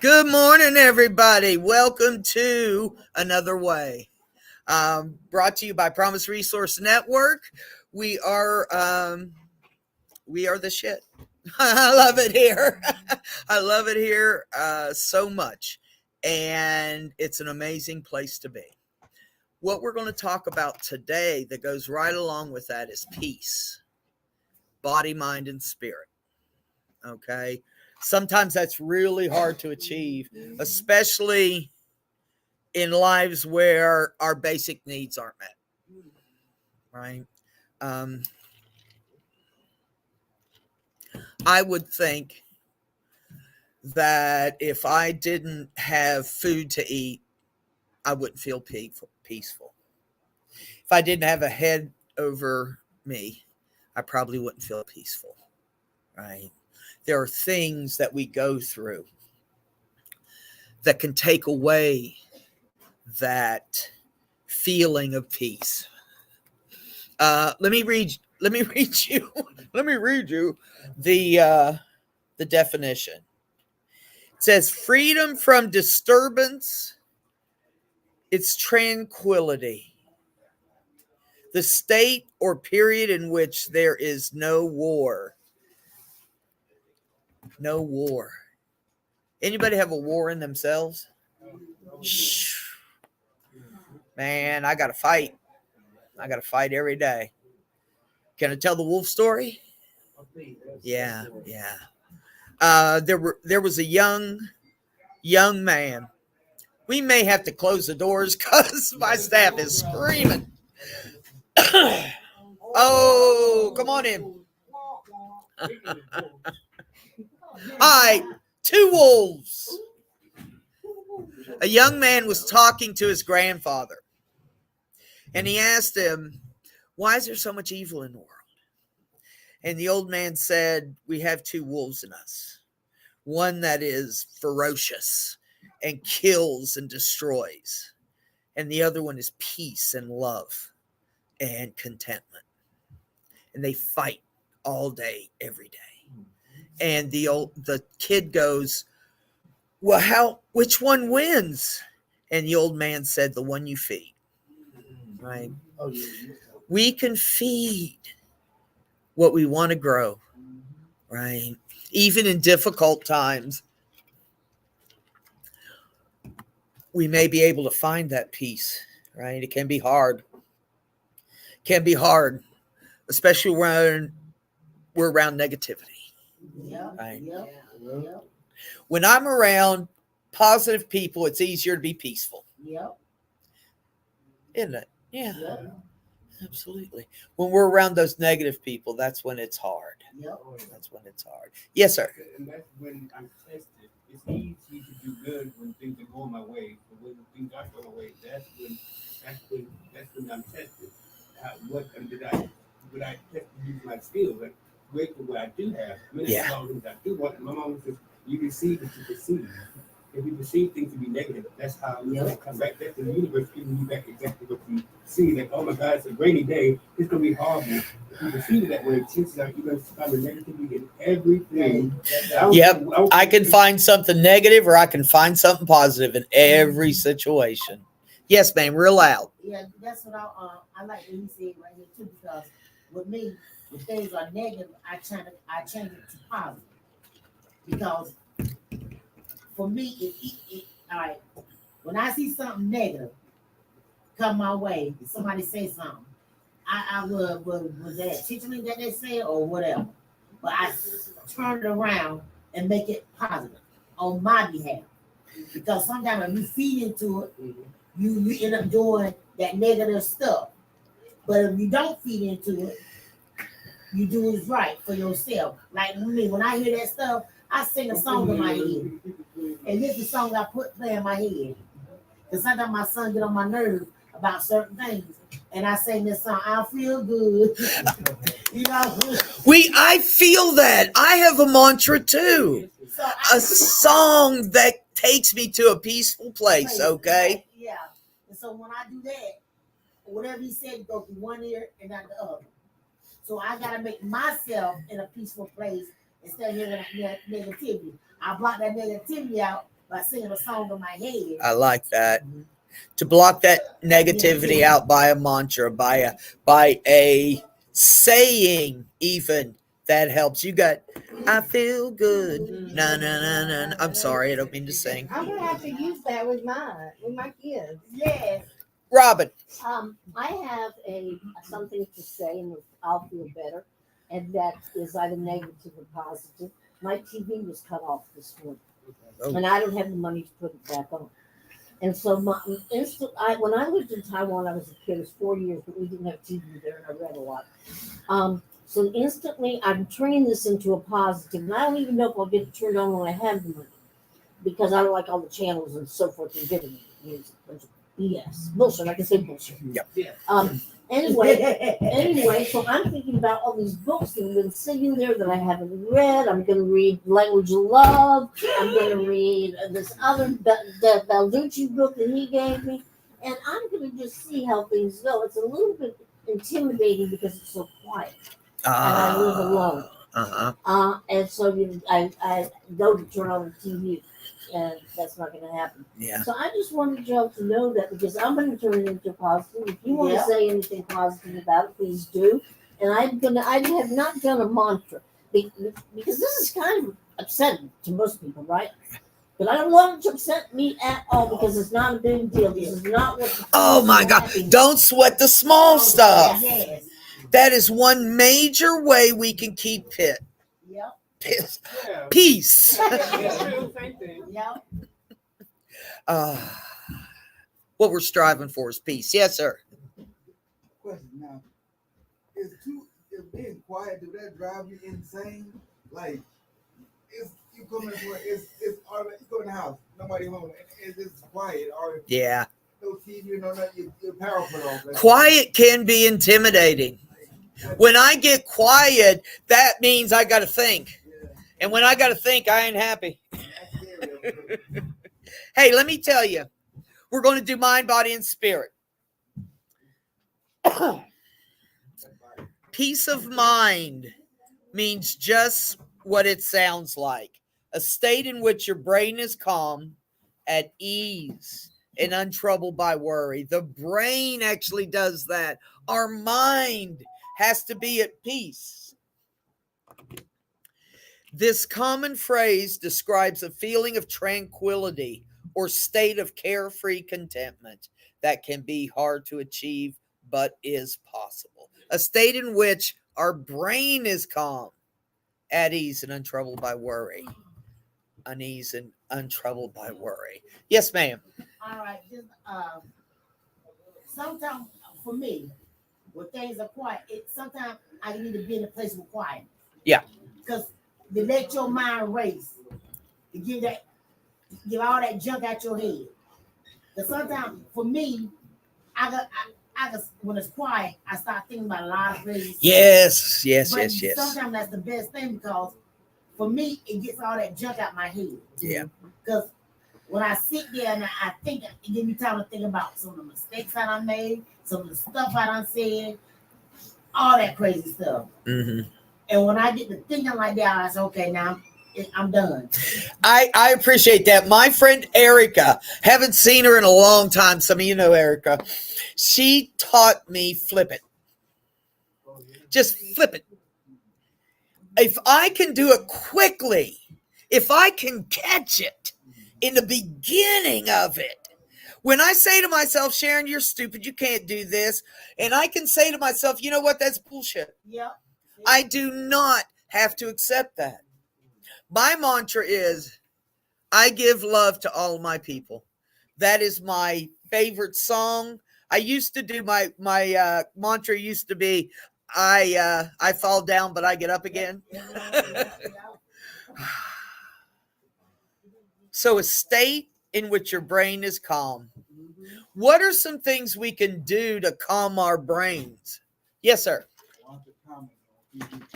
Good morning, everybody. Welcome to Another Way. Brought to you by Promise Resource Network. We are the shit. I love it here. I love it here so much, and it's an amazing place to be. What we're going to talk about today that goes right along with that is peace, body, mind, and spirit. Okay, sometimes that's really hard to achieve, especially in lives where our basic needs aren't met, right? Um, I would think that if I didn't have food to eat, I wouldn't feel peaceful. If I didn't have a head over me, I probably wouldn't feel peaceful, right? There are things that we go through that can take away that feeling of peace. Let me read. Let me read you. Let me read you the definition. It says freedom from disturbance. It's tranquility. The state or period in which there is no war. No war. Anybody have a war in themselves? Shh. Man, I got to fight. I got to fight every day. Can I tell the wolf story? Yeah. There was a young man. We may have to close the doors because my staff is screaming. Oh, come on in. Hi, two wolves. A young man was talking to his grandfather, and he asked him, "Why is there so much evil in the world?" And the old man said, "We have two wolves in us. One that is ferocious and kills and destroys, and the other one is peace and love and contentment. And they fight all day, every day." And the kid goes, "Well, which one wins?" And the old man said, "The one you feed." Right? We can feed what we want to grow, right? Even in difficult times, we may be able to find that peace, right? It can be hard. Especially when we're around negativity, right? When I'm around positive people, it's easier to be peaceful. Isn't it? Yeah. Absolutely. When we're around those negative people, that's when it's hard. That's when it's hard. Yes, sir. And that's when I'm tested. It's easy to do good when things are going my way, but when things aren't going my way, that's when I'm tested. Would I test to use my skills? Like, wait for what I do have. I mean, that's all things I do want. My mom says, "You receive what you perceive." If you perceive things to be negative, that's how it's going to come back. That's the universe giving you back exactly what you see. Like, oh my God, it's a rainy day. It's going to be horrible. If you perceive it that way, chances are you're going to find the negativity in everything. Yep. I can find something negative or I can find something positive in every situation. Yes, ma'am. Real loud. Yeah, that's what I like what he said right here too. Because with me, when things are negative, I change it to positive. Because for me, all right. When I see something negative come my way, somebody say something, I would was that intentionally that they said or whatever, but I turn it around and make it positive on my behalf. Because sometimes when you feed into it, you end up doing that negative stuff. But if you don't feed into it, you do what's right for yourself. Like me, when I hear that stuff, I sing a song in my head. And this is the song I play in my head. Because sometimes my son get on my nerves about certain things. And I sing this song, I feel good. You know? I feel that. I have a mantra too. A song that takes me to a peaceful place, okay? Yeah. And so when I do that, whatever he said go through one ear and not the other. So I gotta make myself in a peaceful place instead of hearing that negativity. I block that negativity out by singing a song in my head. I like that. To block that negativity out by a mantra, by a saying, even that helps. You got, I feel good. Na na na na. I'm sorry, I don't mean to sing. I'm gonna have to use that with my kids. Yes. Robin, I have something to say, and I'll feel better, and that is either negative or positive. My TV was cut off this morning, Oh. and I don't have the money to put it back on. And so when I lived in Taiwan, I was a kid. It was 4 years, but we didn't have TV there, and I read a lot. So instantly, I'm turning this into a positive, and I don't even know if I'll get it turned on when I have the money, because I don't like all the channels and so forth they're giving me. It's a bunch of BS, bullshit. I can say bullshit. Yeah. Anyway, so I'm thinking about all these books that have been sitting there that I haven't read. I'm going to read Language of Love. I'm going to read this other Balducci book that he gave me. And I'm going to just see how things go. It's a little bit intimidating because it's so quiet. And I live alone. And so I go to turn on the TV, and that's not going to happen. Yeah. So I just wanted y'all to know that, because I'm going to turn it into positive. If you want to say anything positive about it, please do. And I have not done a mantra because this is kind of upsetting to most people, right? But I don't want it to upset me at all, because it's not a big deal. This is not what. Oh my God! Don't sweat the small stuff. Yes. That is one major way we can keep it. Yep. Peace. It's true, same thing. Yep. What we're striving for is peace. Yes, sir. Question now: Is being quiet, do that drive you insane? Like, you come in it's you go in the house, nobody home, and it's quiet, or Yeah. no TV, no nothing. Your power put off. Quiet can be intimidating. When I get quiet, that means I got to think. And when I got to think, I ain't happy. Hey, let me tell you, we're going to do mind, body, and spirit. Peace of mind means just what it sounds like. A state in which your brain is calm, at ease, and untroubled by worry. The brain actually does that. Our mind has to be at peace. This common phrase describes a feeling of tranquility or state of carefree contentment that can be hard to achieve, but is possible. A state in which our brain is calm, at ease, and untroubled by worry. Unease and untroubled by worry. Yes, ma'am. All right. Just sometimes for me, when things are quiet, sometimes I need to be in a place with quiet. Yeah. Because to let your mind race, to get all that junk out your head. Because sometimes for me, I got when it's quiet, I start thinking about a lot of things. Yes. But sometimes that's the best thing, because for me, it gets all that junk out my head. Yeah. Because when I sit there and I think, it gives me time to think about some of the mistakes that I made, some of the stuff I done said, all that crazy stuff. Mm-hmm. And when I get to thinking like that, I say, okay, now I'm done. I appreciate that. My friend Erica, haven't seen her in a long time. Some of you know Erica. She taught me flip it. Just flip it. If I can do it quickly, if I can catch it in the beginning of it, when I say to myself, Sharon, you're stupid, you can't do this, and I can say to myself, you know what, that's bullshit. Yep. I do not have to accept that. My mantra is, I give love to all of my people. That is my favorite song. I used to do my mantra used to be, I fall down, but I get up again. So a state in which your brain is calm. What are some things we can do to calm our brains? Yes, sir.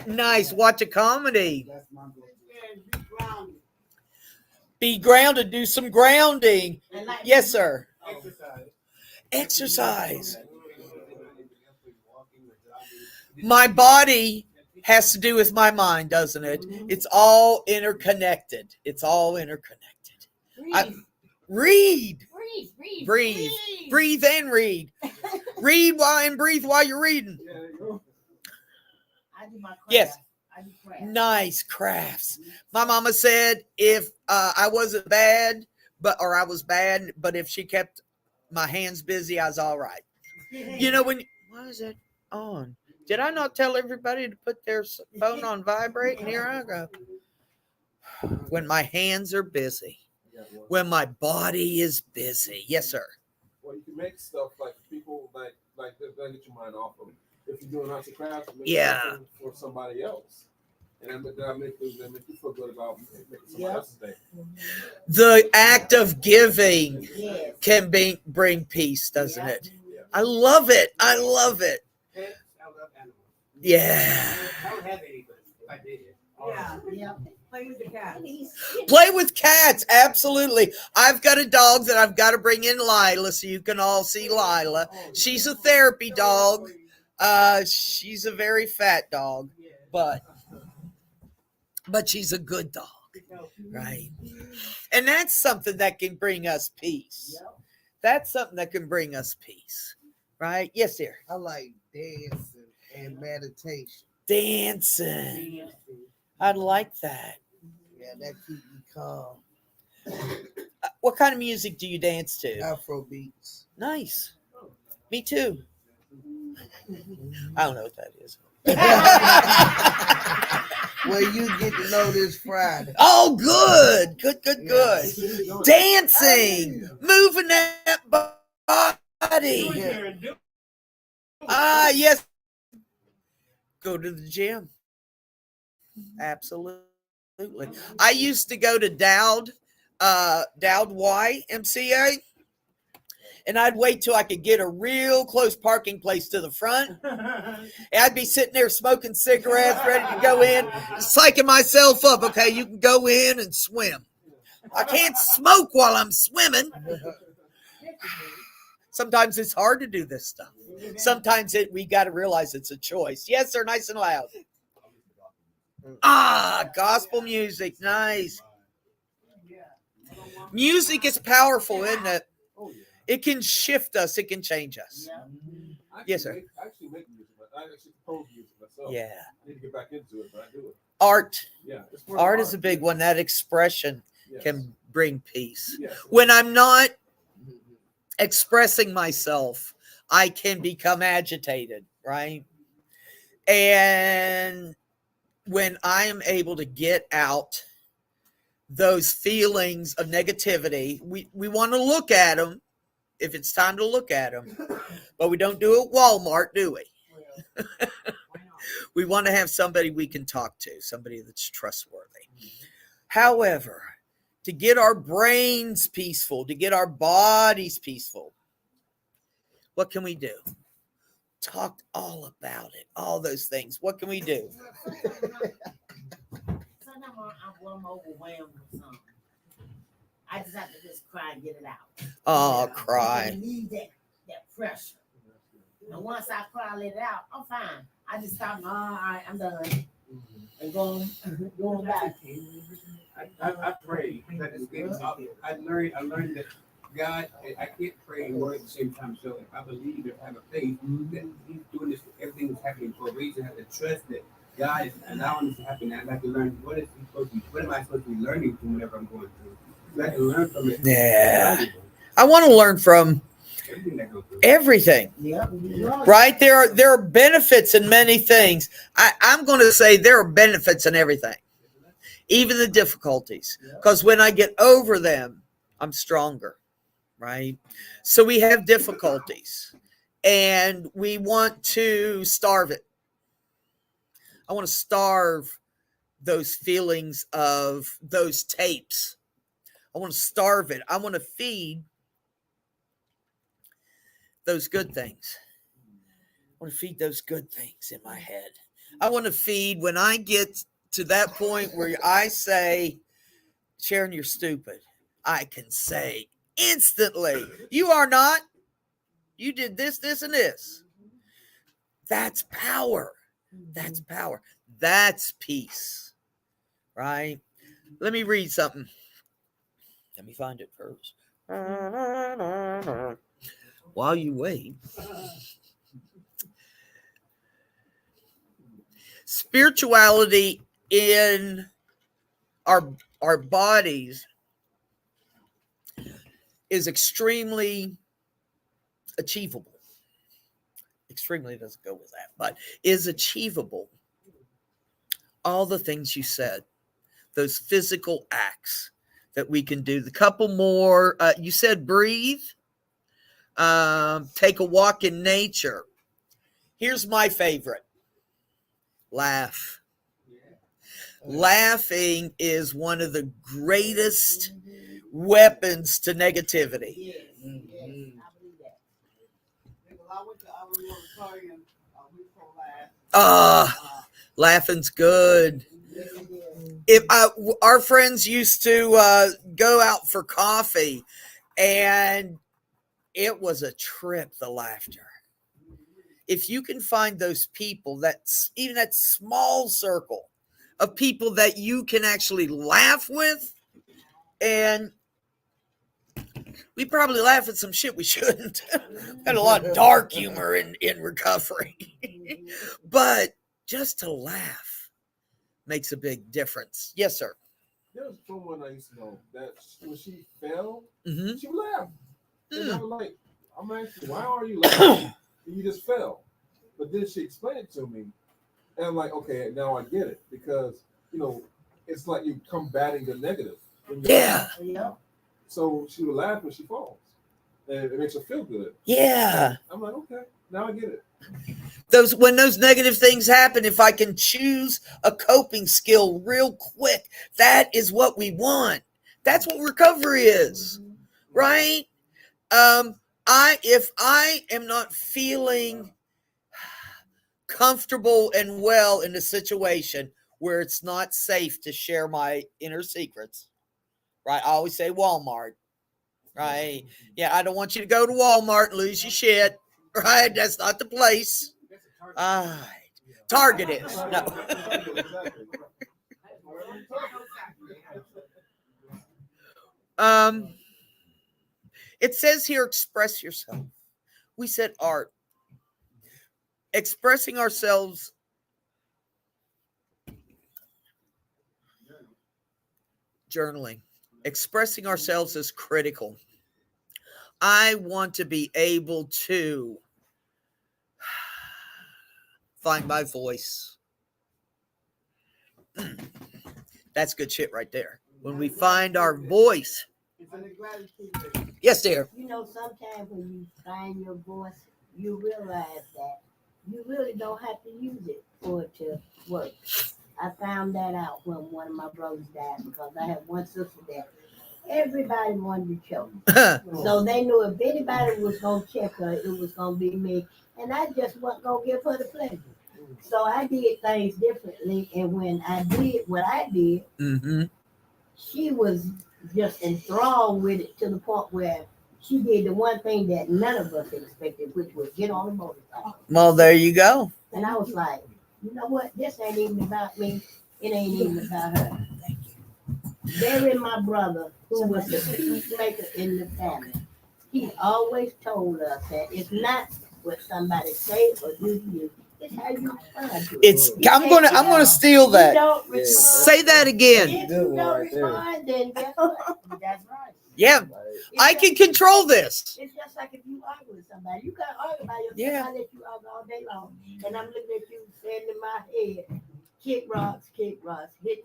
Nice. Watch a comedy. That's my goal. Be grounded. Do some grounding. Yes, sir. Exercise. My body has to do with my mind, doesn't it? It's all interconnected. It's all interconnected. Read. Breathe. Breathe and read. Read while and breathe while you're reading. Yeah, you know. I do my craft. Yes. I do craft. Nice crafts. My mama said if I wasn't bad, or I was bad, but if she kept my hands busy, I was all right. You know, why is it on? Did I not tell everybody to put their phone on vibrate? And here I go. When my hands are busy, when my body is busy. Yes, sir. Well, you can make stuff like people that get your mind off of. If you're doing arts and crafts, make Yeah. something for somebody else, and that make you feel good about making somebody else's day. The act of giving Yes. can bring peace, doesn't it? Yeah. I love it. I love it. Pets, I love animals. Yeah. I don't have any, but if I did. Yeah. Yep. Play with the cat. Play with cats. Absolutely. I've got a dog that I've got to bring in Lila so you can all see Lila. She's a therapy dog. She's a very fat dog, but she's a good dog, right? And that's something that can bring us peace. Yep. That's something that can bring us peace, right? Yes, sir. I like dancing and meditation. Dancing. I'd like that. Yeah, that keep me calm. What kind of music do you dance to? Afro beats. Nice. Me too. I don't know what that is. Well, you get to know this Friday. Oh, good. Good. Dancing. Moving that body. Yes. Go to the gym. Absolutely. I used to go to Dowd Y MCA, and I'd wait till I could get a real close parking place to the front. And I'd be sitting there smoking cigarettes, ready to go in, psyching myself up. Okay, you can go in and swim. I can't smoke while I'm swimming. Sometimes it's hard to do this stuff. Sometimes we got to realize it's a choice. Yes, sir, nice and loud. Gospel music, nice. Music is powerful, isn't it? It can shift us. It can change us. Yes, sir. I actually make music. I actually compose music myself. Yeah. I need to get back into it, but I do it. Art. Yeah. It's part of Art is a big one. That expression Yes. can bring peace. Yes. When I'm not expressing myself, I can become agitated, right? And when I am able to get out those feelings of negativity, we want to look at them if it's time to look at them, but we don't do it at Walmart, do we? We want to have somebody we can talk to, somebody that's trustworthy. However, to get our brains peaceful, to get our bodies peaceful, what can we do? Talk all about it, all those things. What can we do? Sometimes I'm overwhelmed with something. I just have to just cry and get it out. Oh, I cry. need that pressure. And once I cry, let it out, I'm fine. I just stop. All right, I'm done. And going back. I pray. That is good. I learned that God, I can't pray and work at the same time. So if I believe and have a faith that He's doing this, everything is happening for a reason. I have to trust that God is allowing this to happen. I have to learn what am I supposed to be learning from whatever I'm going through. So I can learn from it. Yeah. I want to learn from Everything that goes through. everything. Yep. Right? There are benefits in many things. I'm going to say there are benefits in everything, even the difficulties. Because when I get over them, I'm stronger. Right? So we have difficulties, and we want to starve it. I want to starve those feelings of those tapes. I want to starve it. I want to feed those good things. I want to feed those good things in my head. I want to feed when I get to that point where I say, Sharon, you're stupid. I can say instantly, you are not. You did this, this, and this. That's power. That's power. That's peace. Right? Let me read something. Let me find it first. While you wait, spirituality in our bodies is extremely achievable. Extremely doesn't go with that, but is achievable. All the things you said, those physical acts that we can do. The couple more, you said breathe, take a walk in nature. Here's my favorite. Laugh. Laughing is one of the greatest weapons to negativity. Yes, yes, I believe that. I went to auditorium week before last. Laughing's good. Yes, it is. Our friends used to go out for coffee, and it was a trip, the laughter. If you can find those people, that's even that small circle of people that you can actually laugh with, and we probably laugh at some shit we shouldn't. Had a lot of dark humor in recovery. But just to laugh makes a big difference. Yes, sir. There was someone I used to know that when she fell, Mm-hmm. she would laugh. And I was like, I'm asking, why are you laughing? You just fell. But then she explained it to me. And I'm like, okay, now I get it. Because, it's like you combating the negative. Yeah. Yeah. So she would laugh when she falls. And it makes her feel good. Yeah. I'm like, okay, now I get it. When those negative things happen, if I can choose a coping skill real quick, that is what we want. That's what recovery is, right? If I am not feeling comfortable and well in a situation where it's not safe to share my inner secrets, right? I always say Walmart, right? Yeah, I don't want you to go to Walmart and lose your shit, right? That's not the place. All right. Target is. No. It says here, express yourself. We said art. Expressing ourselves. Journaling. Expressing ourselves is critical. I want to be able to find my voice. That's good shit right there. When we find our voice. Yes, dear. Sometimes when you find your voice, you realize that you really don't have to use it for it to work. I found that out when one of my brothers died, because I had one sister that everybody wanted to choke. So they knew if anybody was going to check her, it was going to be me. And I just wasn't going to give her the pleasure. So I did things differently. And when I did what I did, she was just enthralled with it to the point where she did the one thing that none of us expected, which was get on the motorcycle. Well, there you go. And I was like, you know what? This ain't even about me. It ain't even about her. Barry, my brother, who was the peacemaker in the family, he always told us that it's not what somebody says or do to you. It's how you respond to it. I'm gonna steal that. You don't respond. Say that again. If you don't respond, then guess what? That's right. Yeah, I can control this. It's just like if you argue with somebody. You can't argue by yourself. Yeah. I let you argue all day long. And I'm looking at you saying in my head, kick rocks, hit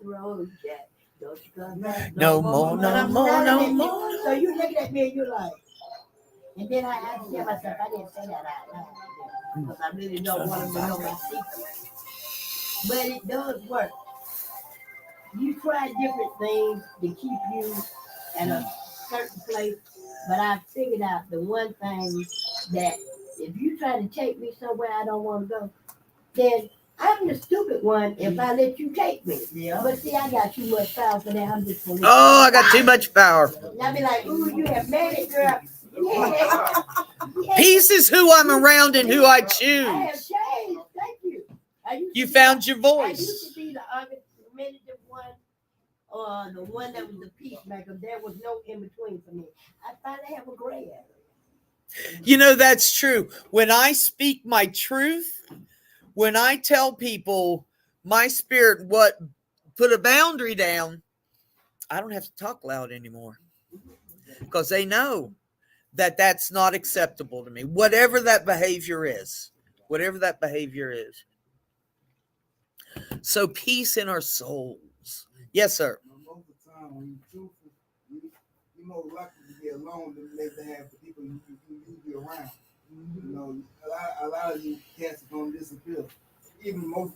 the road, Jack. Don't you come back. No more, no more, no more. So you looking at me and you're like, and then I have to tell myself, I didn't say that out loud. Because I really don't want them to know my secret. But it does work. You try different things to keep you at a certain place, but I figured out the one thing that if you try to take me somewhere I don't want to go, then I'm the stupid one if I let you take me. Yeah. But see, I got too much power for that. I'm just gonna I got too much power. And I be like, ooh, you have made it, girl. Yeah. Peace is who I'm around and who I I have choose. changed. Thank you. You found your I voice. used to be the argumentative one, the one that was the peacemaker. There was no in between for me. I finally have a gray area. You know, that's true. When I speak my truth, when I tell people my spirit what put a boundary down, I don't have to talk loud anymore because they know that that's not acceptable to me. Whatever that behavior is, whatever that behavior is. So peace in our souls. Yes, sir. Most of the time, when you're truthful, you more likely to be alone than they to have the people you be around. You know, a lot of you cats are gonna disappear. Even most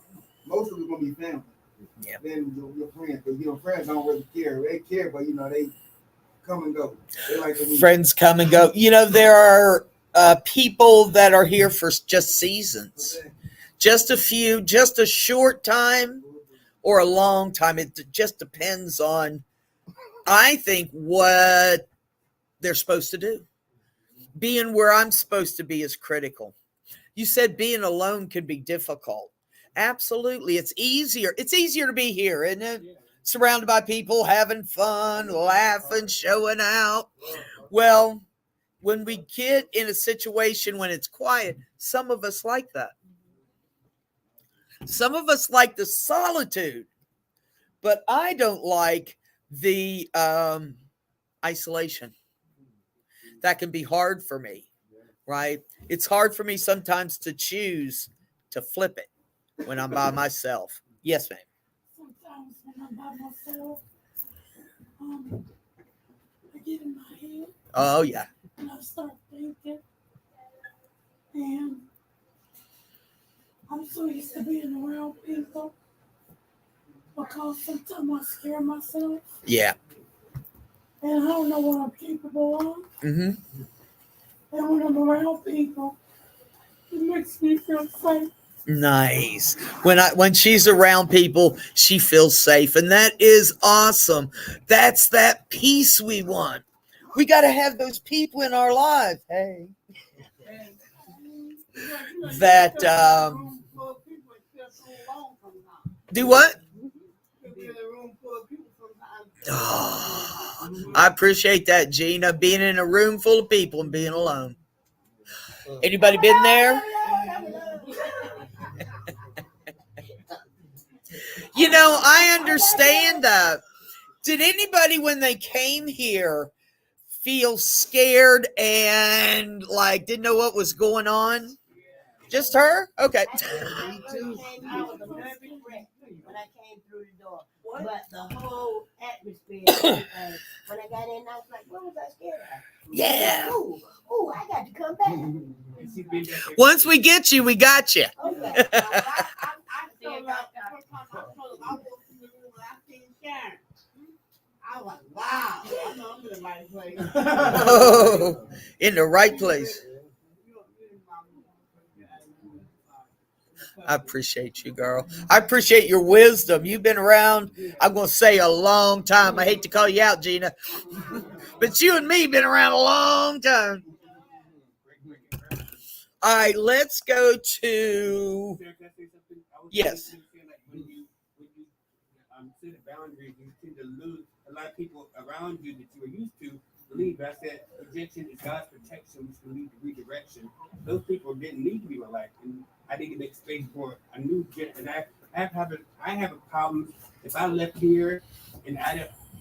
of it's gonna be family. Yeah. Then your friends, because friends don't really care. They care, but they come and go. They like to Friends come and go. There are people that are here for just seasons, just a few, just a short time or a long time. It just depends on, I think, what they're supposed to do. Being where I'm supposed to be is critical. You said being alone can be difficult. Absolutely. It's easier to be here, isn't it? Surrounded by people, having fun, laughing, showing out. Well, when we get in a situation when it's quiet, some of us like that. Some of us like the solitude, but I don't like the isolation. That can be hard for me, right? It's hard for me sometimes to choose to flip it when I'm by myself. Yes, ma'am. Sometimes when I'm by myself, I get in my head Oh, yeah. and I start thinking. And I'm so used to being around people because sometimes I scare myself Yeah. and I don't know what I'm capable of. Mm-hmm. And when I'm around people, it makes me feel safe. Nice. When she's around people, she feels safe, and that is awesome. That's that peace we want. We got to have those people in our lives. Hey. That do what? Oh, I appreciate that, Gina. Being in a room full of people and being alone. Anybody been there? I understand that. Did anybody, when they came here, feel scared and didn't know what was going on? Just her? Okay. I was a nervous wreck when I came through the door. But the whole atmosphere, everything, when I got in, I was like, what was I scared of? Yeah. Ooh, I got to come back. Once we get you, we got you. Okay. I feel like the first time I walked in the room and I seen Sharon. I was like, wow, I know I'm in the right place. Oh, in the right place. I appreciate you, girl. I appreciate your wisdom. You've been around, I'm going to say, a long time. I hate to call you out, Gina. But you and me been around a long time. All right, let's go to... Yes. When you set boundaries, you tend to lose a lot of people around you that you were used to. Believe I said projection is God's protection, which can lead to redirection. Those people didn't need to be my life, and I need to make space for a new gen. And I have a problem. If I left here, and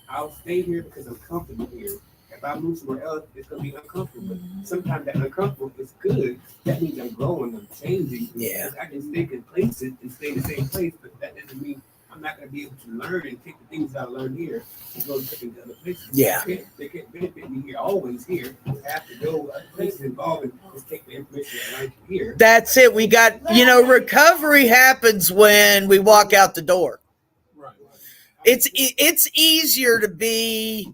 I'll stay here because I'm comfortable here. If I move somewhere else, it's gonna be uncomfortable. But sometimes that uncomfortable is good. That means I'm growing, I'm changing. Yeah. I can stay complacent and stay in the same place, but that doesn't mean I'm not going to be able to learn and take the things I learned here and go to other places. Yeah. They can't benefit me here, always here. I have to go other places involved and just take the information I learned here. That's it. We got, recovery happens when we walk out the door. Right. It's easier to be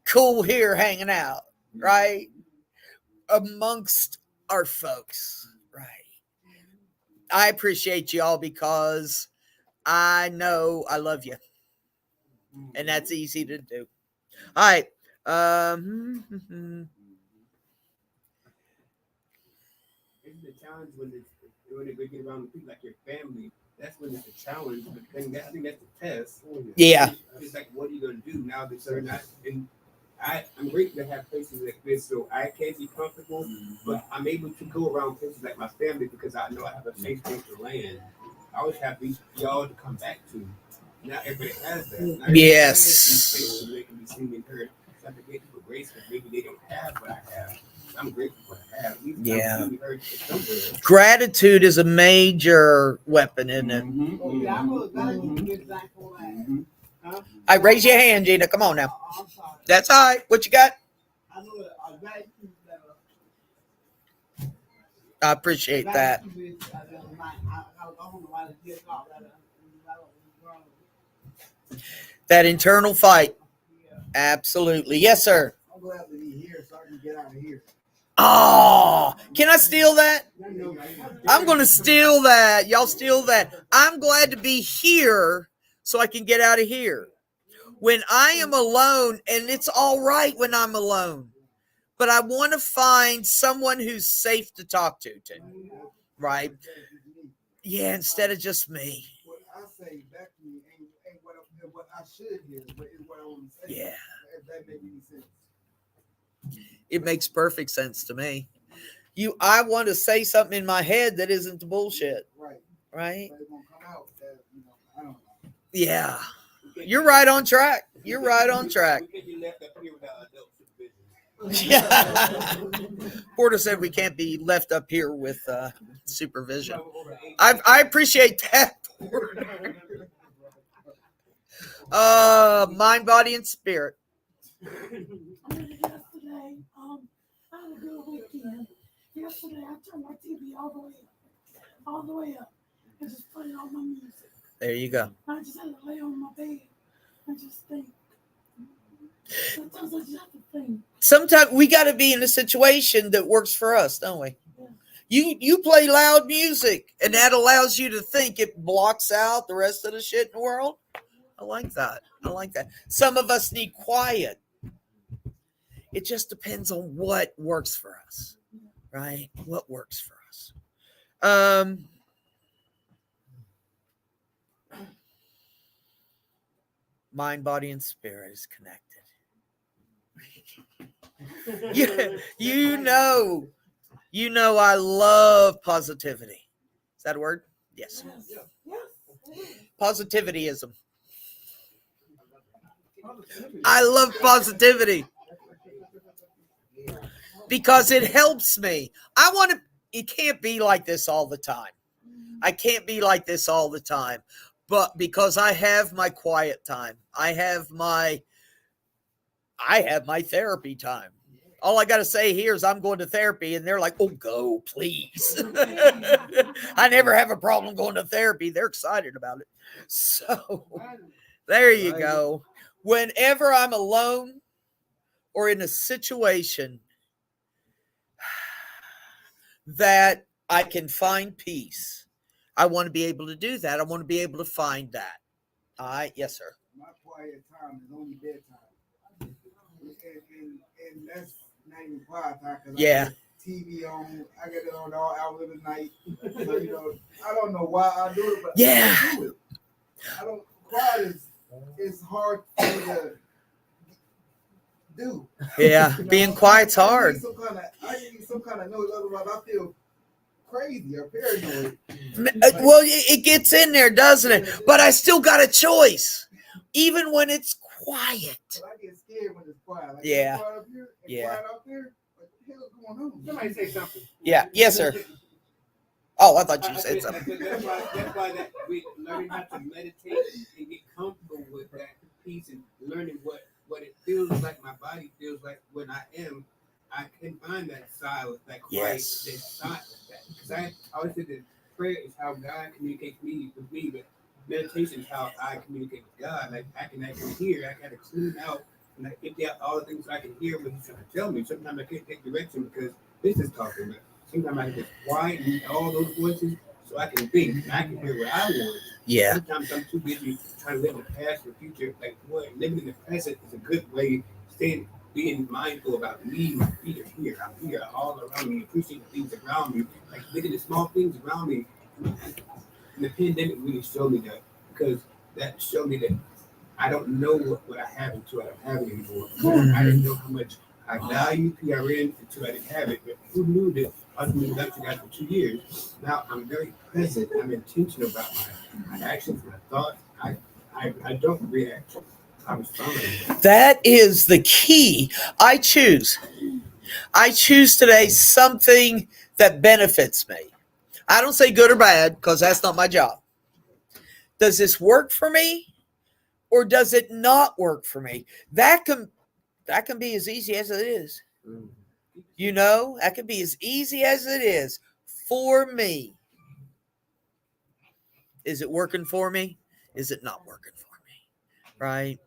cool here hanging out, right? Amongst our folks, right? I appreciate y'all because I know I love you. And that's easy to do. All right. It's the challenge when they get around the people like your family that's when it's a challenge. But then I think that's the test. Yeah. It's like, what are you going to do now that you're not? And I'm grateful to have places like this, so I can be comfortable, but I'm able to go around places like my family because I know I have a safe place to land. I always have these y'all to come back to. Not everybody has that. Not everybody has these spaces where they can be seen and heard. So I have to give people grace because maybe they don't have what I have. I'm grateful for what I have. At least Yeah. I'm heard somewhere. Gratitude is a major weapon, isn't it? Yeah, I know exactly what you like for that. Huh? I raise your hand, Gina. Come on now. I'm sorry. That's all right. What you got? I know that gratitude level. I appreciate that. Gratitude is, I don't know why they did all that. That internal fight. Yeah. Absolutely. Yes, sir. I'm glad to be here so I can get out of here. Oh, can I steal that? I'm going to steal that. Y'all steal that. I'm glad to be here so I can get out of here. When I am alone, and it's all right when I'm alone, but I want to find someone who's safe to talk to, right? Yeah, instead of just me. What I say back to you ain't what I should hear, but it's what I want to say. Yeah. If that makes any sense. It makes perfect sense to me. I want to say something in my head that isn't the bullshit, Right. right? But it's gonna come out that, I don't know. Yeah. You're right on track. You're right on track. We can't be left up here without adult supervision. Yeah. Porter said we can't be left up here with supervision. I appreciate that, Porter. Mind, body, and spirit. Yesterday, I had a good weekend. Yesterday, I turned my TV all the way up, and just played all my music. There you go. I just had to lay on my bed and just think. Sometimes I just have to think. Sometimes we got to be in a situation that works for us, don't we? You play loud music, and that allows you to think. It blocks out the rest of the shit in the world. I like that. I like that. Some of us need quiet. It just depends on what works for us, right? What works for us. Mind, body, and spirit is connected. you know, I love positivity. Is that a word? Yes. Positivityism. I love positivity because it helps me. It can't be like this all the time. I can't be like this all the time, but because I have my quiet time, I have my therapy time. All I got to say here is I'm going to therapy, and they're like, oh, go, please. I never have a problem going to therapy. They're excited about it. So there you go. Whenever I'm alone or in a situation that I can find peace, I want to be able to do that. I want to be able to find that. All right. Yes, sir. My quiet time is only bedtime. And that's not even quiet time. Yeah. I got TV on. I got it on all hours of the night. So, I don't know why I do it, but Yeah. I do it. Quiet is hard for me to do. Yeah. Being quiet's hard. I need some kind of noise, otherwise I feel crazy or paranoid. Well, it gets in there, doesn't it? But I still got a choice, even when it's quiet. But I get scared when it's quiet. Like, Yeah. It's quiet up here and Yeah. quiet up there. What the hell is going on? Somebody say something. Yeah. Yes, sir. Oh, I thought you said something. That's why we learning how to meditate and get comfortable with that peace and learning what it feels like my body feels like when I am. I can find that silence, that quiet, Yes. that silence. Because I always say that prayer is how God communicates with me, but meditation is how I communicate with God. Like I can actually hear, I gotta tune out and I empty out all the things I can hear when He's trying to tell me. Sometimes I can't take direction because this is talking. But sometimes I can just quieten all those voices so I can think and I can hear what I want. Yeah. Sometimes I'm too busy trying to live in the past or the future. Like living in the present is a good way. Being mindful about me, my feet are here. I'm here all around me. Appreciate the things around me. Like look at the small things around me. the pandemic really showed me that, because that showed me that I don't know what I have until I don't have it anymore. I didn't know how much I value PRN until I didn't have it. But who knew that I was moving up to that for 2 years? Now I'm very present. I'm intentional about my actions, my thoughts. I don't react. I respond. That is the key. I choose today something that benefits me. I don't say good or bad because that's not my job. Does this work for me or does it not work for me? That can be as easy as it is. You know, that can be as easy as it is for me. Is it working for me? Is it not working for me? Right?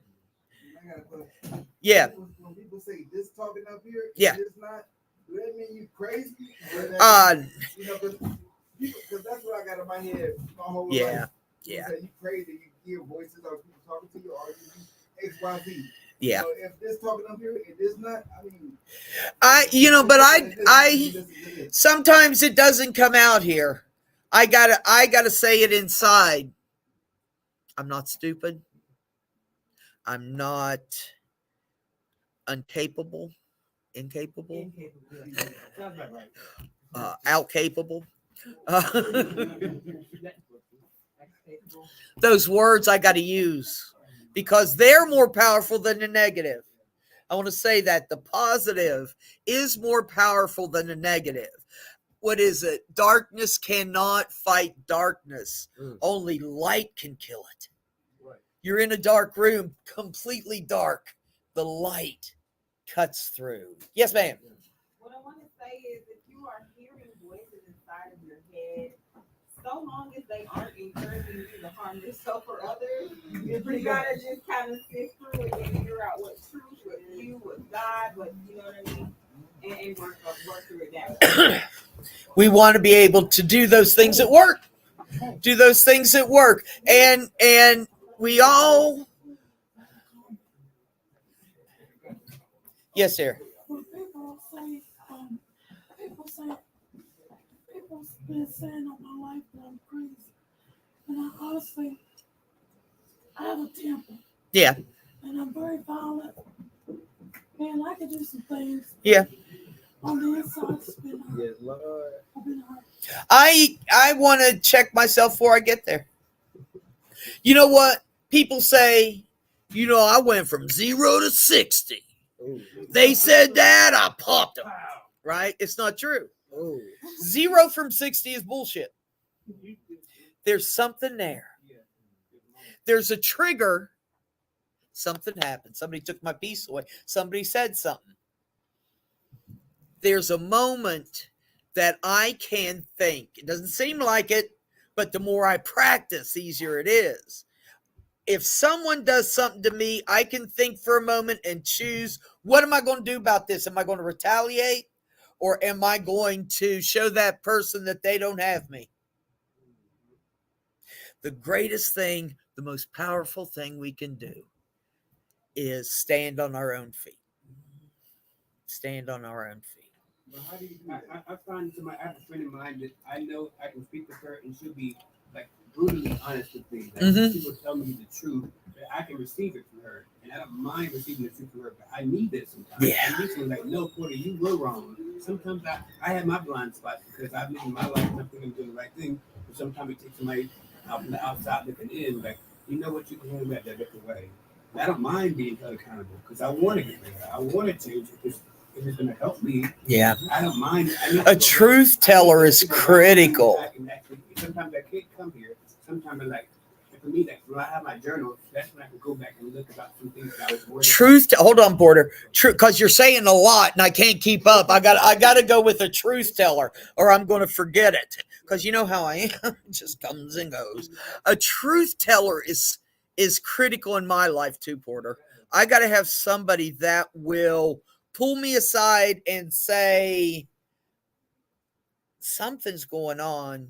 I got a question. Yeah. When people say this talking up here, Yeah. this not, do that mean you crazy? Or that, you know, because that's what I got in my head my whole life. Yeah. You Yeah. say you crazy, you hear voices of people talking to you, or you XYZ. Yeah. So if this talking up here, it is not. I mean, but I sometimes it doesn't come out here. I gotta say it inside. I'm not stupid. I'm not incapable. Sounds about right. Outcapable. Those words I got to use because they're more powerful than the negative. I want to say that the positive is more powerful than the negative. What is it? Darkness cannot fight darkness. Only light can kill it. Right. You're in a dark room, completely dark. The light cuts through. Yes, ma'am. What I want to say is if you are hearing voices inside of your head, so long as they aren't encouraging you to harm yourself or others, you gotta just kind of sift through it and figure out what's truth, what you, what God, what you know what I mean, and work through it that way. We want to be able to do those things at work. Do those things at work. And we all. Yes, sir. When people's been saying all my life that I'm crazy. And I honestly, I have a temper. Yeah. And I'm very violent. And I can do some things. Yeah. On the inside, it's been hurt. Yes, Lord. I've been hurt. I want to check myself before I get there. You know what? People say, you know, I went from 0 to 60. Ooh. They said that, I popped them. Right? It's not true. Oh. 0 from 60 is bullshit. There's something there. There's a trigger. Something happened. Somebody took my piece away. Somebody said something. There's a moment that I can think. It doesn't seem like it, but the more I practice, the easier it is. If someone does something to me, I can think for a moment and choose, what am I going to do about this? Am I going to retaliate? Or am I going to show that person that they don't have me? The greatest thing, the most powerful thing we can do is stand on our own feet. Stand on our own feet. But how do you do that? I find I have a friend of mine that I know I can speak to her and she'll be like brutally honest with me. Like she will tell me the truth, that I can receive it from her. And I don't mind receiving the truth from her, but I need that sometimes. Yeah. I need someone like, no, Porter, you were wrong. Sometimes I have my blind spots because I've lived my life and I think I'm doing the right thing. But sometimes it takes somebody out from the outside looking in, like, you know what, you can handle that different way. And I don't mind being held accountable because I want to get better. I want to change it. If it's going to help me, Yeah. I don't mind. A truth teller is critical. Sometimes I can't come here. Sometimes I like, for me, like when I have my journal, that's when I can go back and look about some things that I was worried Hold on, Porter. Because you're saying a lot and I can't keep up. I got to go with a truth teller or I'm going to forget it. Because you know how I am. It just comes and goes. A truth teller is critical in my life too, Porter. I got to have somebody that will pull me aside and say, something's going on.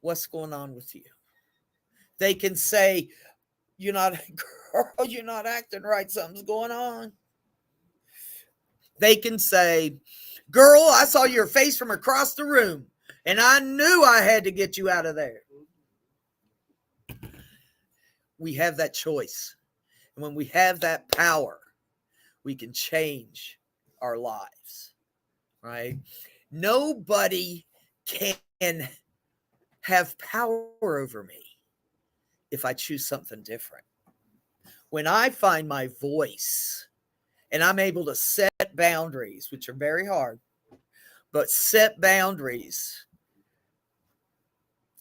What's going on with you? They can say, you're not acting right. Something's going on. They can say, girl, I saw your face from across the room and I knew I had to get you out of there. we have that choice. And when we have that power, we can change our lives, right? Nobody can have power over me if I choose something different. When I find my voice and I'm able to set boundaries, which are very hard, but set boundaries,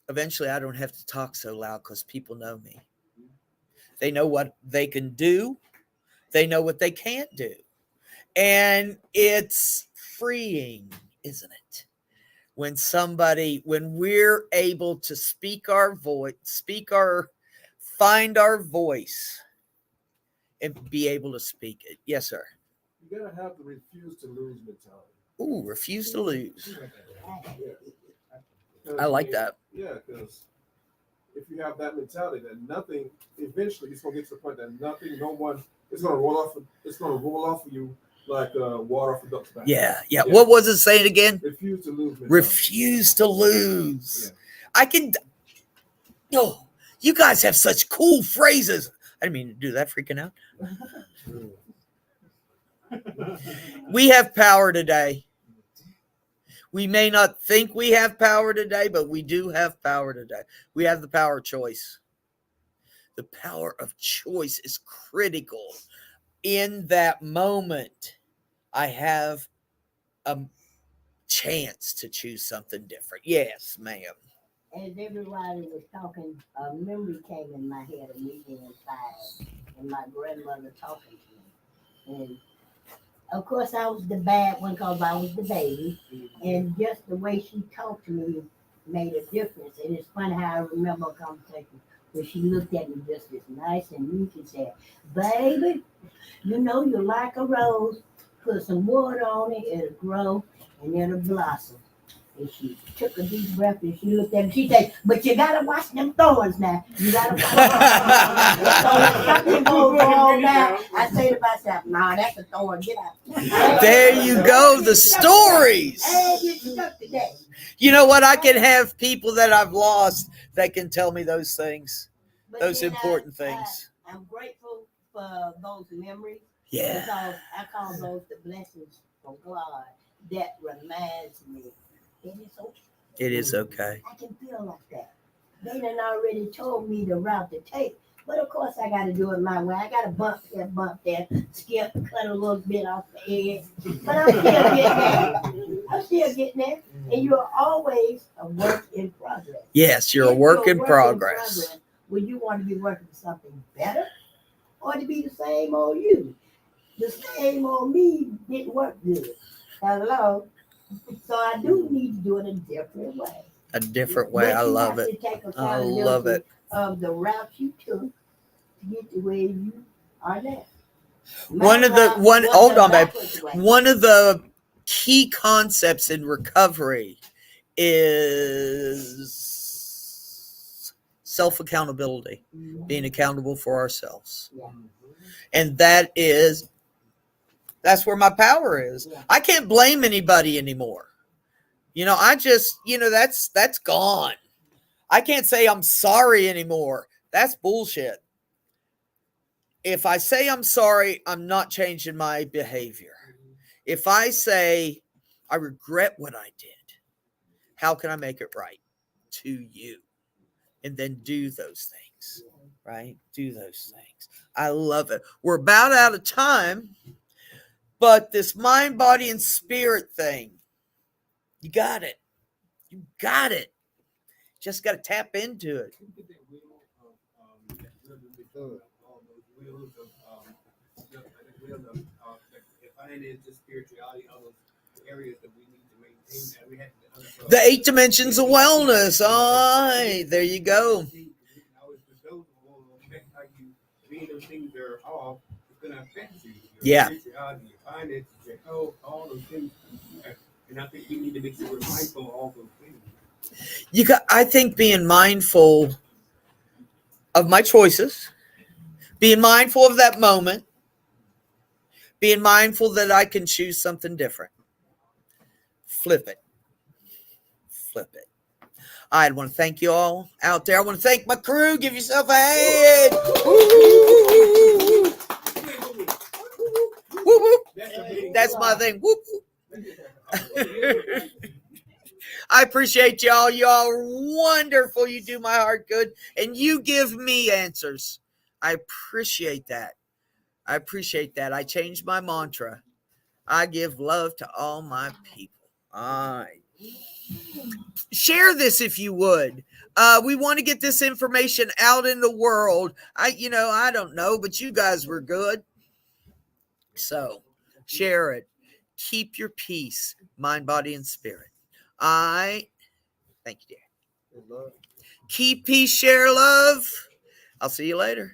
eventually I don't have to talk so loud because people know me. They know what they can do. They know what they can't do. And it's freeing, isn't it? When we're able to speak our voice, find our voice and be able to speak it. Yes, sir. You gotta have the refuse to lose mentality. Ooh, refuse to lose. Yeah. I like that. Yeah, because if you have that mentality, that nothing, eventually it's gonna get to the point that nothing, no one, it's gonna roll off. It's gonna roll off of you like water off a duck's back. Yeah. What was it saying again? Refuse to lose mentality. Refuse to lose. Yeah. I can. Oh, you guys have such cool phrases. I didn't mean to do that. Freaking out. We have power today. We may not think we have power today, but we do have power today. We have the power of choice. The power of choice is critical. In that moment, I have a chance to choose something different. Yes, ma'am. As everybody was talking, a memory came in my head of me being 5 and my grandmother talking to me. And of course, I was the bad one because I was the baby. And just the way she talked to me made a difference. And it's funny how I remember a conversation where she looked at me just as nice and meek and said, "Baby, you know you're like a rose. Put some water on it, it'll grow and it'll blossom." And she took a deep breath and she looked at me. She said, "But you gotta watch them thorns now. You gotta watch them thorns." So if something goes wrong now, I say to myself, "Nah, that's a thorn. Get out." There you go. The stories. Hey, get stuck today. You know what? I can have people that I've lost that can tell me those things, But those then important things. I'm grateful for those memories. Yeah. Because I call those the blessings from God that reminds me it is okay. It is okay. I can feel like that. They done already told me the route to take. But of course I gotta do it my way. I gotta bump there, skip, cut a little bit off the edge. But I'm still getting there. I'm still getting there. And you're always a work in progress. Yes, you're a If work you're in progress. would you want to be working for something better or to be the same old you? The same old me didn't work good. Hello? So I do need to do it a different way. A different way. I love it. I love it. Of the route you took to get to where you are now. One of the key concepts in recovery is self-accountability, being accountable for ourselves. Yeah. And that's where my power is. Yeah. I can't blame anybody anymore. That's gone. I can't say I'm sorry anymore. That's bullshit. If I say I'm sorry, I'm not changing my behavior. If I say I regret what I did, how can I make it right to you? And then do those things, right? Do those things. I love it. We're about out of time, but this mind, body, and spirit thing, you got it. You got it. Just got to tap into it. Finances, spirituality, all those areas that we need to maintain that we have to The 8 dimensions of wellness. Aye, there you go. Being those things are off, it's gonna affect you. Yeah. Spirituality, your finances, your health, all those things. And I think we need to make sure we're mindful of all those things. I think being mindful of my choices, being mindful of that moment, being mindful that I can choose something different. Flip it. I want to thank you all out there. I want to thank my crew. Give yourself a hand. Woo, woo, woo. That's my thing. Whoop, whoop. I appreciate y'all. Y'all are wonderful. You do my heart good, and you give me answers. I appreciate that. I appreciate that. I changed my mantra. I give love to all my people. All right. Share this if you would. We want to get this information out in the world. I don't know, but you guys were good. So share it. Keep your peace, mind, body, and spirit. Thank you, dear. Keep peace, share love. I'll see you later.